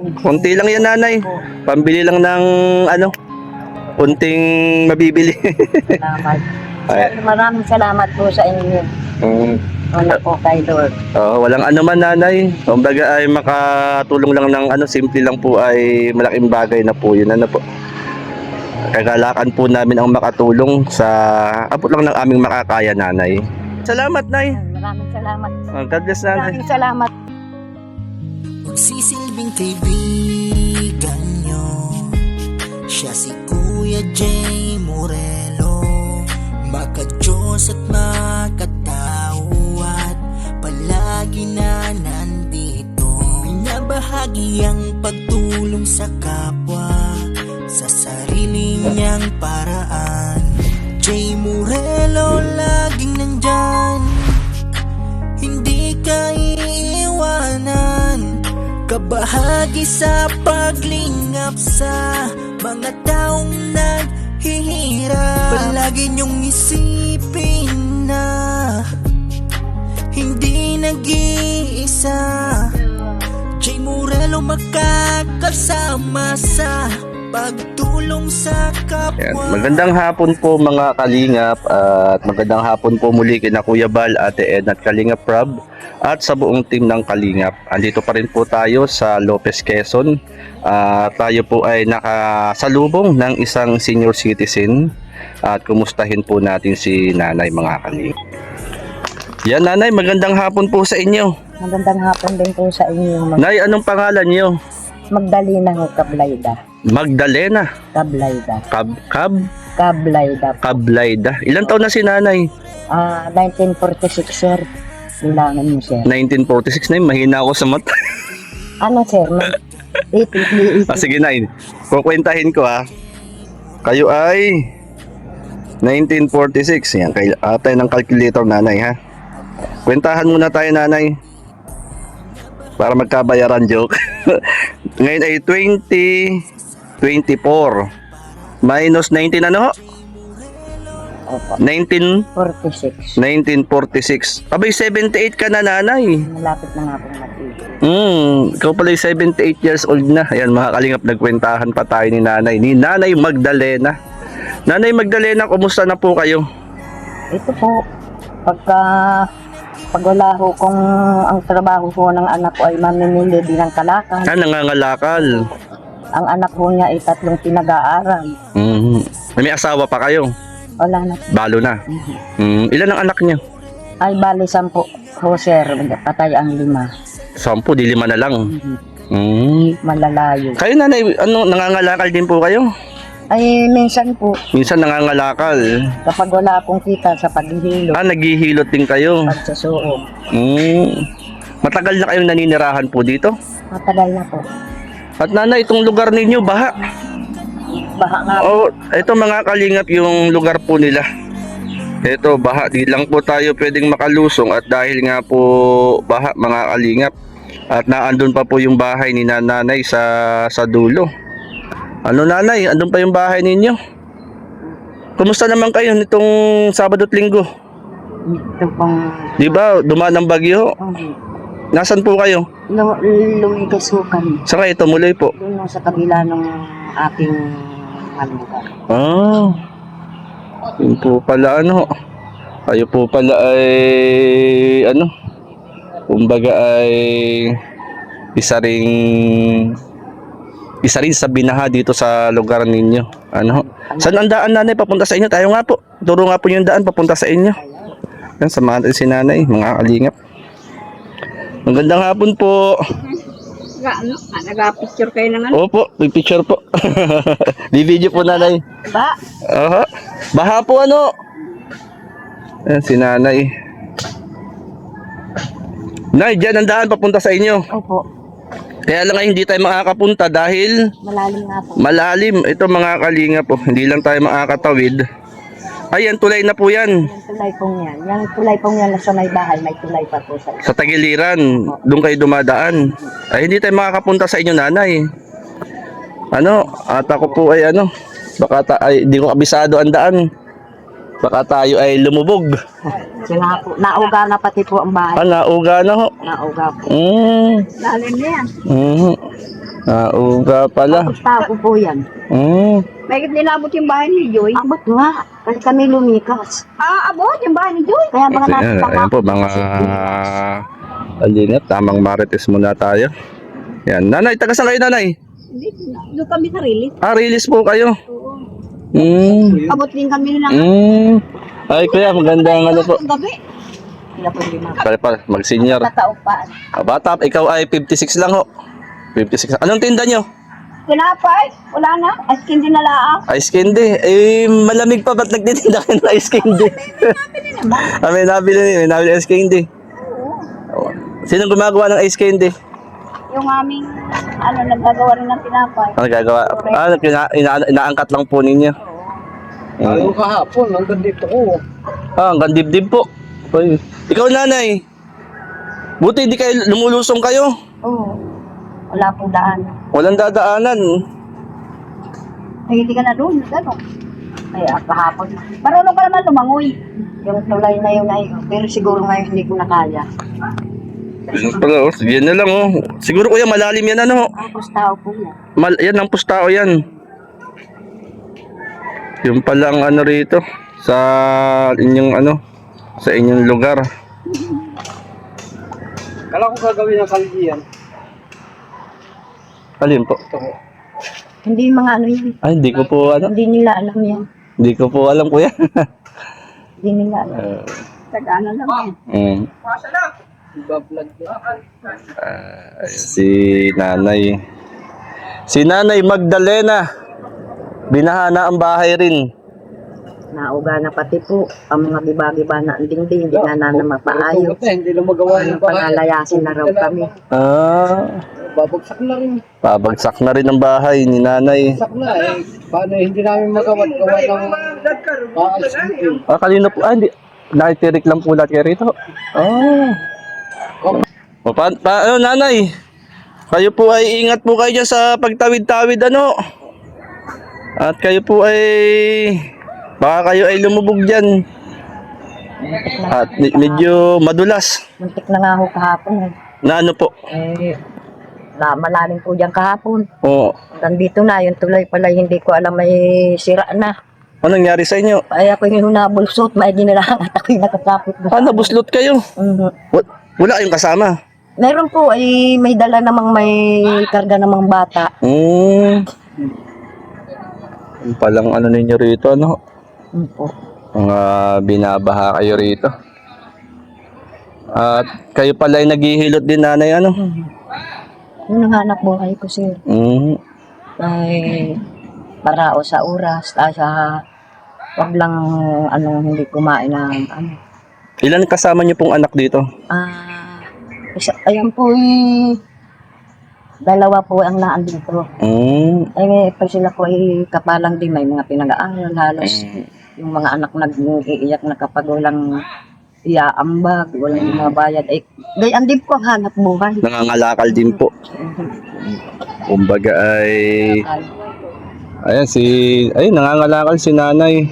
Konti lang yan, nanay. Pambili lang ng ano, kunting mabibili. Salamat. Ay. Maraming salamat po sa inyo. Wala po kay Lord. Walang ano man, nanay. Kumbaga ay makatulong lang ng ano, simple lang po ay malaking bagay na po yun. Ano po. Kagalakan po namin ang makatulong sa abot lang ng aming makakaya, nanay. Salamat, nay. Maraming salamat. God bless, nanay. Maraming salamat. Magsisilbing kaibigan nyo, siya si Kuya Jay Morelo. Maka-Diyos at makatao at palagi na nandito. Pinabahagi ang pagtulong sa kapwa sa sarili niyang paraan. Jay Morelo laging nandyan, hindi ka iiwanan. Kabahagi sa paglingap sa mga taong naghihirap. Palagi niyong isipin na hindi nag-iisa. Jay Morelo makakasama sa pagtulong sa kapwa. Yan. Magandang hapon po mga kalingap at magandang hapon po muli kina Kuya Bal, Ate Edna at Kalingap Rob at sa buong team ng Kalingap. Andito pa rin po tayo sa Lopez, Quezon. Tayo po ay nakasalubong ng isang senior citizen at kumustahin po natin si nanay, mga kalingap. Yan, nanay, magandang hapon po sa inyo. Magandang hapon din po sa inyo. Nay, anong pangalan niyo? Magdalena ho, Kablayda. Magdalena. Kablayda. Kablayda. Kablayda. Ilang taon na si nanay? 1946, sir. Bilangan mo, sir. 1946 na yun, mahina ako sa mata. Ano, sir? 80. Sige, nay, kukwentahin ko ha. Kayo ay 1946. Yan, atay ng calculator, nanay, ha. Kwentahan muna tayo, nanay, para magkabayaran, joke. Ngayon ay 2024 minus 19 ano ho? Opo. 1946. 46. Abay, 78 ka na, nanay. Malapit na nga pong mag-ibig. Ikaw pala 78 years old na. Ayan, mga kalingap, nagkwentahan pa tayo ni Nanay Magdalena. Nanay Magdalena, kumusta na po kayo? Ito po, pag wala ho kung ang trabaho ho ng anak ko ay mamimili din ng kalakal. Nangangalakal. Ang anak ho niya ay 3 pinag-aaral. May asawa pa kayo? Wala na. Balo na. Ilan ang anak niya? Ay, bali 10 ho, sir. Patay ang 5. 10, di 5 na lang. Malalayo. Kayo, nanay, nangangalakal din po kayo? Ay, minsan po, Minsan nangangalakal. kapag wala akong kita sa paghihilot, Naghihilot din kayo. pagsusuot, Matagal na kayong naninirahan po dito? matagal na po. At nanay, itong lugar ninyo, baha. Baha nga po. Ito mga kalingap, yung lugar po nila. Ito, baha. Di lang po tayo pwedeng makalusong at dahil nga po baha, mga kalingap. At naandun pa po yung bahay ni nanay sa dulo. Ano, nanay, andun pa yung bahay ninyo? Kumusta naman kayo nitong Sabado at Linggo? Ito pong Di ba, dumaan ang bagyo? Nasaan po kayo? lumigas ho kami. Saan kayo tumuloy po? Doon sa kabila ng aking malugar. Yun po pala, ano. Kayo po pala ay, ano, kumbaga ay isa rin sa binaha dito sa lugar ninyo. Ano? Saan ang daan, nanay, papunta sa inyo? Tayo nga po. Turo nga po yung daan papunta sa inyo. Yan, samahan natin si nanay, mga kalingap. Magandang hapon po. Nag-picture kayo naman? Opo, may picture po. Di video po, nanay. Ba? Baha po, ano. Yan, si nanay. Nay, dyan ang daan papunta sa inyo. Opo. Kaya lang ay hindi tayo makakapunta dahil Malalim nga po. malalim. Ito, mga kalinga po, hindi lang tayo makakatawid. Ay, yan, tulay na po yan. Yung tulay pong yan. Yung tulay pong yan nasa may bahay, may tulay pa po sa Sa Tagiliran, doon kayo dumadaan. Ay, hindi tayo makakapunta sa inyo, nanay. Ano, at ako po ay ano, baka ay, hindi ko kabisado ang daan. Baka tayo ay lumubog. Sila po. Nauga na pati po ang bahay. Nauga na ho. Nauga po. Mm. Lalim na yan. Uga pala. Tapos po yan. Hmm. May nilabot yung bahay ni Joy. Abot nga. Kasi kami lumikas. Abot yung bahay ni Joy. Kaya mga Ayan, nasa ayan po mga alingap, tamang marites muna tayo. Yan, nanay, taga saan kayo nanay? Doon kami sa release. Release po kayo. Abot din kami ng Ay kuya, magandang ano po. gabi. Sila po lima. Pare pa, mag-senior. Nataupaan. Bata, ikaw ay 56 lang ho. 56. Anong tinda nyo? Tinapay. Wala na. Askin din na laang. Ice candy. Eh, malamig pa ba't nagtitinda kayo ng ice candy? May nabili ice candy. Oh. Sino gumagawa ng ice candy? Yung aming, naggagawa rin ng tinapay. Ano gagawa? Inaangkat lang po ninyo. Ayaw kahapon, hanggang dito ko. Hanggang dibdib po. Ay. Ikaw nanay. Buti hindi kayo lumulusong kayo. Oo. Wala pong daan. Walang dadaanan. Hindi ka na doon. Gano'n. Ay, kahapon. Marunong ka naman lumangoy. Yung tulay na yun ay, pero siguro ngayon hindi ko na kaya. Pero yan na lang oh. Siguro kuya malalim yan ano. Tapos tao po yan. Yan ang pustao yan. Yung pala ang ano rito sa inyong lugar. Kala ko gagawin ng kalgiyan. Alin po? Hindi mga ano yan. Ay, hindi ko po ano. Hindi nila alam yan. Hindi ko po alam kuya. Hindi nila alam. Taga-ano lang. Iba-vlog na. Ayan, si nanay. Si nanay Magdalena. Binahana ang bahay rin. Nauga na pati po. Ang mga giba-giba na ang dingding. Hindi na mapaayos. Hindi na magawa yung bahay. Panalayasin na raw kami. Babagsak na rin. Pabagsak na rin ang bahay ni nanay. Bagsak na eh. Paano hindi namin magawa ng baas dito. Kanina po, hindi. Nakitirik lang po lahat kayo rito. Ano nanay? Kayo po ay ingat po kayo dyan sa pagtawid-tawid ano. At kayo po ay baka kayo ay lumubog dyan. At medyo madulas. Muntik na nga ako kahapon. Na ano po? Malalim po dyan kahapon. Oo. Nandito na, yung tulay pala hindi ko alam may sira na. Anong nangyari sa inyo? Ay ako yung nabulsot, may ginilangan at ako yung nakatapit. Nabuslot kayo. Wala kayong kasama. Meron po ay may dala namang may karga namang bata. Yung palang ano ninyo rito, ano? Po. Mga binabaha kayo rito. At kayo pala ay naghihilot din nanay, ano? Yung nanganak buhay ko sir. Ay parao sa oras, wag lang hindi kumain ng ano. Ilan kasama niyo pong anak dito? Ayan po dalawa po ang naan dito. Ay pag sila po ay kapalang din may mga pinag-aaral halos yung mga anak nag-iiyak na kapag walang iaambag, walang mabayad ay gayan din po ang hanap buhay. Nangangalakal din po. Kumbaga ay nangangalakal si nanay.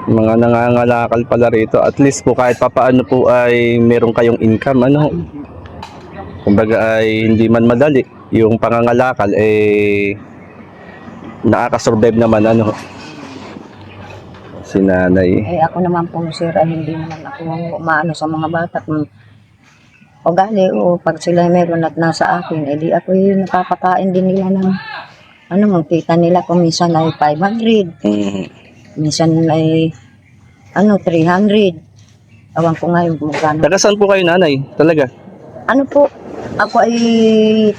Mga nangangalakal pala rito. At least po kahit papaano po ay meron kayong income ano. Kumbaga ay hindi man madali. Yung pangangalakal nakakasurvive naman ano. Si nanay. Ako naman po sir ay hindi naman ako maano sa mga bata. O gali pag sila meron at nasa akin, di ako yung nakapakain din nila ng kita nila kung minsan ay 500. Minsan ay 300. Awan ko ngayon kung magkano. Taga saan po kayo nanay? Talaga? Ano po? Ako ay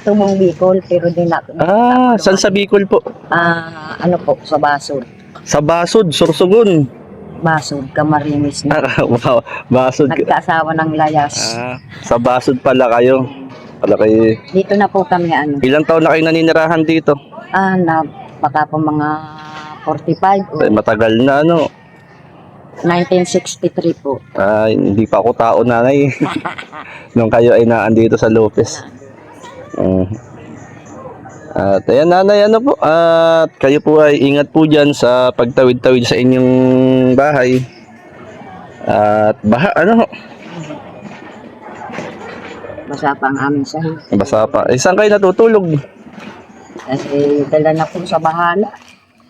tumong Bicol pero din ako. Saan sa Bicol po? Sa Basod. Sa Basod, Sorsogon. Basod, Camarines na. Wow, Basod. Nagkaasawa ng layas. Sa Basod pala kayo. Dito na po kami Ilang taon na kayo naninirahan dito? Baka po mga 45 Matagal na 1963 po. Hindi pa ako tao nanay. Nung kayo ay naandito sa Lopez. At ayan nanay at kayo po ay ingat po dyan sa pagtawid-tawid sa inyong bahay. At baha Basa pa ang aming sahig. Basa pa. Saan kayo natutulog? Eh, dala na po sa bahala.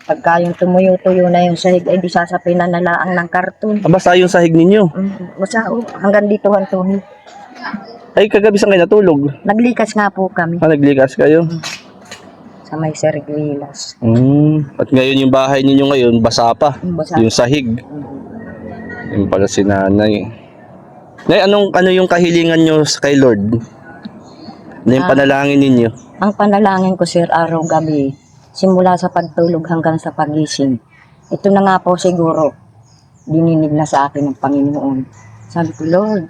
Pagka yung tumuyo-tuyo na yung sahig, ay di sasapinan na laang ng karton. Basta yung sahig ninyo. Basta hanggang dito ang tuhig. Ay, kagabi saan kayo natulog? Naglikas nga po kami Naglikas kayo? sa may Serguilas. At ngayon yung bahay ninyo ngayon, basa pa. Basa. Yung sahig. Yung pala si nanay. Nay, ano yung kahilingan nyo kay Lord? Ano yung panalangin ninyo? Ang panalangin ko, sir, araw-gabi, simula sa pagtulog hanggang sa pagising. Ito na nga po siguro, dininig na sa akin ng Panginoon. Sabi ko, Lord,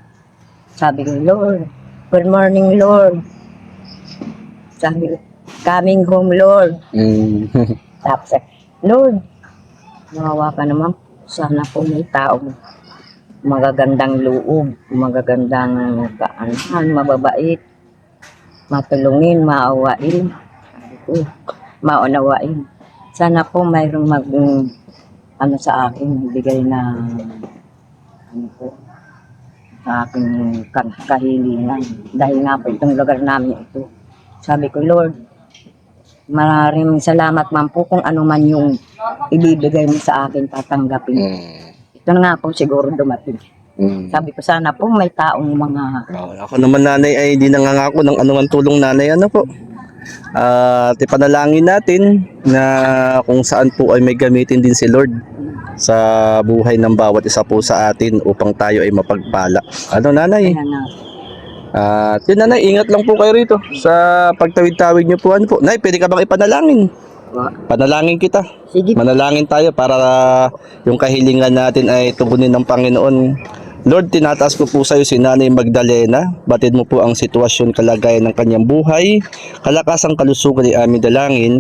good morning, Lord. Sabi ko, coming home, Lord. Tapos, Lord, mawawa ka naman. Sana po may taong magagandang loob, magagandang kaanahan, mababait, matulungin, maawain. Sabi ko, maunawain. Sana po mayroong sa akin, bigay na sa aking kahilingan. Dahil nga po itong lugar namin ito. Sabi ko, Lord, maraming salamat man po kung ano man yung ibibigay mo sa akin, tatanggapin. Ito na nga po siguro dumating. Sabi ko, sana po may taong mga... Ako naman nanay ay di nangangako ng anumang tulong nanay. Ano po? At ipanalangin natin na kung saan po ay may gamitin din si Lord sa buhay ng bawat isa po sa atin upang tayo ay mapagpala. Ano nanay? Kaya nga, At yun nanay, ingat lang po kayo rito sa pagtawid-tawid niyo po. Ano po? Nay, pwede ka bang ipanalangin? Panalangin kita. sige, Manalangin tayo para yung kahilingan natin ay tugunin ng Panginoon. Lord, tinataas ko po sa iyo si Nanay Magdalena. Batid mo po ang sitwasyon, kalagayan ng kanyang buhay, kalakasang kalusugan ay aming dalangin.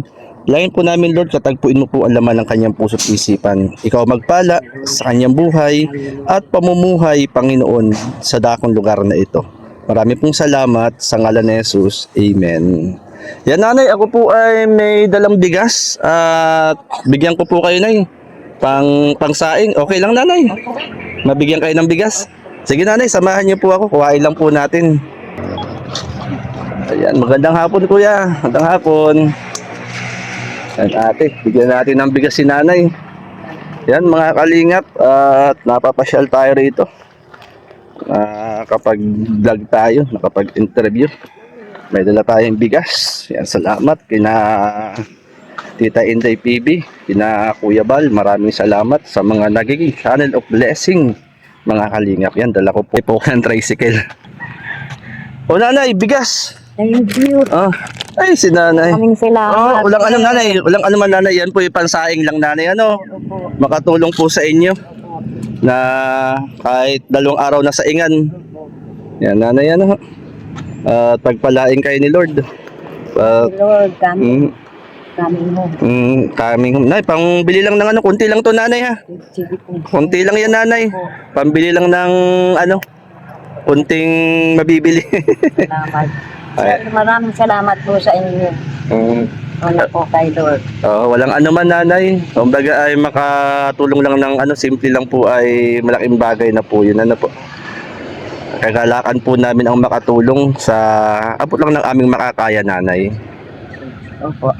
Langin po namin, Lord, katagpuin mo po ang laman ng kanyang puso't isipan. Ikaw magpala sa kanyang buhay at pamumuhay, Panginoon, sa dakong lugar na ito. Marami pong salamat sa ngalan ni Jesus. Amen. Yan nanay, ako po ay may dalang bigas at bigyan ko po kayo nay pangsaing. Okay lang nanay? Mabigyan kayo ng bigas? Sige nanay, samahan niyo po ako. Kuhain lang po natin. Ayan, magandang hapon kuya. Magandang hapon. Yan ate, bigyan natin ng bigas si nanay. Yan mga kalingap at napapasyal tayo rito. Kapag vlog tayo, nakapag-interview. May dala tayong bigas. Yan, salamat kina Tita Inday PB, kina Kuya Bal. Maraming salamat sa mga nagiging channel of blessing, mga kalingap. Yan, dala ko po ng tricycle. O nanay, bigas. thank you. Ay, si nanay. Maraming salamat. Walang ano nanay, walang ano man nanay. Yan po yung pansaing lang nanay. Ano? Makatulong po sa inyo na kahit 2 araw na saingan. Yan nanay, ano? At pagpalain kayo ni Lord. Lord, kami mo. Kaming nay, pangbili lang ng ano, konti lang to nanay ha. Sige po. Konti lang yan nanay. Pambili lang ng ano, kunting mabibili. Salamat. Sir, maraming salamat po sa inyo. Wala po kay Lord. Walang ano man nanay. Kumbaga ay makatulong lang ng ano, simple lang po ay malaking bagay na po yun. Ano po. Kagalakan po namin ang makatulong sa abot lang ng aming makakaya nanay. Opo.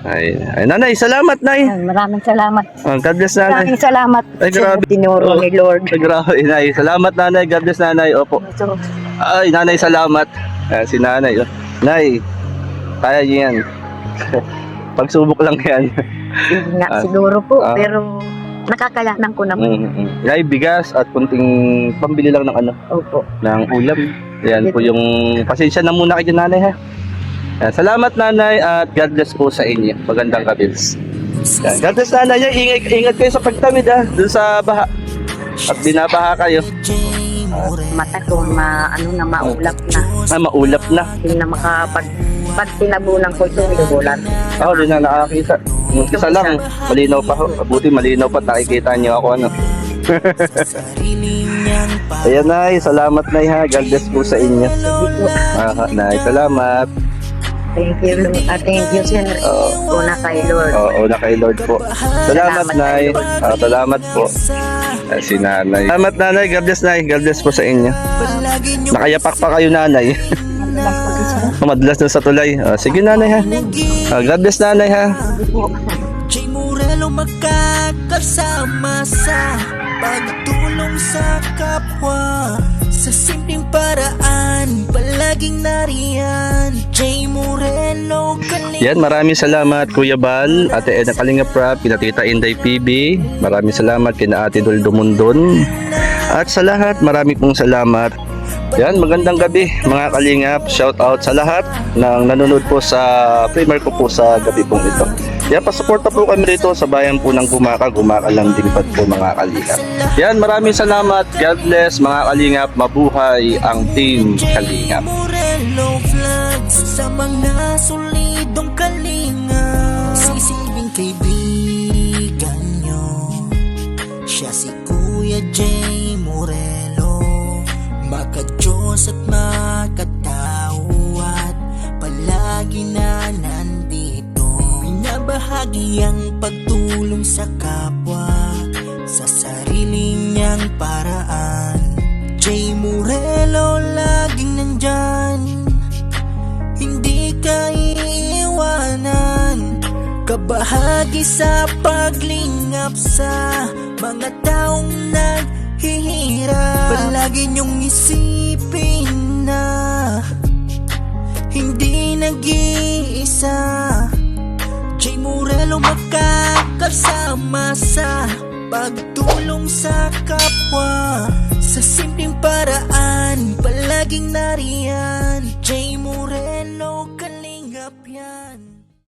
Ay nanay, salamat nay. Maraming salamat. God bless nanay. Maraming salamat. Ay, grabe. Tinuro ni Lord. Ay, grabe nay. Salamat nanay. God bless nanay. Opo. So, Ay nanay, salamat. Si nanay. Nay, kaya niyo yan. Pagsubok lang yan. hindi nga siguro po, Ah. pero nakakayanan ko naman. Ay, bigas at kunting pambili lang ng ano, Opo. ng ulam. Yan po yung pasensya na muna kayo nanay ha. Yan, salamat nanay at God bless po sa inyo. Magandang gabi. Yan, God bless nanay. Yan, ingat kayo sa pagtawid ha, dun sa baha. At binabaha kayo. Mata ko, maulap na. Maulap na. Hindi na pag tinabunan ko ito, lubulan. Ako din na nakakita. Isa lang, malinaw pa ho. Buti malinaw pa, nakikita niyo ako ano. Ayan nay, salamat nay ha. God bless po sa inyo. Nay, salamat. Thank you, Lord. Thank you, sir. Una kay Lord. Una kay Lord po. Salamat nay. Salamat po. Si nanay. Salamat nanay, God bless nay. God bless po sa inyo. Nakayapak pa kayo nanay. Madalas na sa tulay. Sige nanay ha. God bless nanay ha. Jay Morelo magkakasama sa pagtulong sa kapwa. Sa simpleng paraan, palaging nariyan. Jay Morelo Yan, maraming salamat Kuya Bal, Ate Edna Kalinga Prab, kina Tita Inday PB. Maraming salamat kina Ate Dol Dumundon. At sa lahat, maraming pong salamat. Yan, magandang gabi mga kalingap. Shout out sa lahat ng nanonood po sa premiere ko po sa gabi pong ito. Yan, pasuporta po kami rito sa bayan po ng Gumaka. Gumaka lang din po mga kalingap. Yan, maraming salamat. God bless mga kalingap. Mabuhay ang Team Kalingap. Morelo Vlogs sa mga solidong kalinga. Sisilbing kaibigan nyo, siya si Kuya Jay Morelo. Maka-Diyos at makatao at palagi na nandito. Binabahagi ang pagtulong sa kapwa sa sarili niyang paraan. Jay Morelo laging nandyan, hindi ka iiwanan. Kabahagi sa paglingap sa mga taong naghihirap. Palagi niyong isipin na hindi nag-iisa. Jay Morelo magkakasama sa pagtulong sa kapwa. Sa simpleng paraan, palaging nariyan. Jay Morelo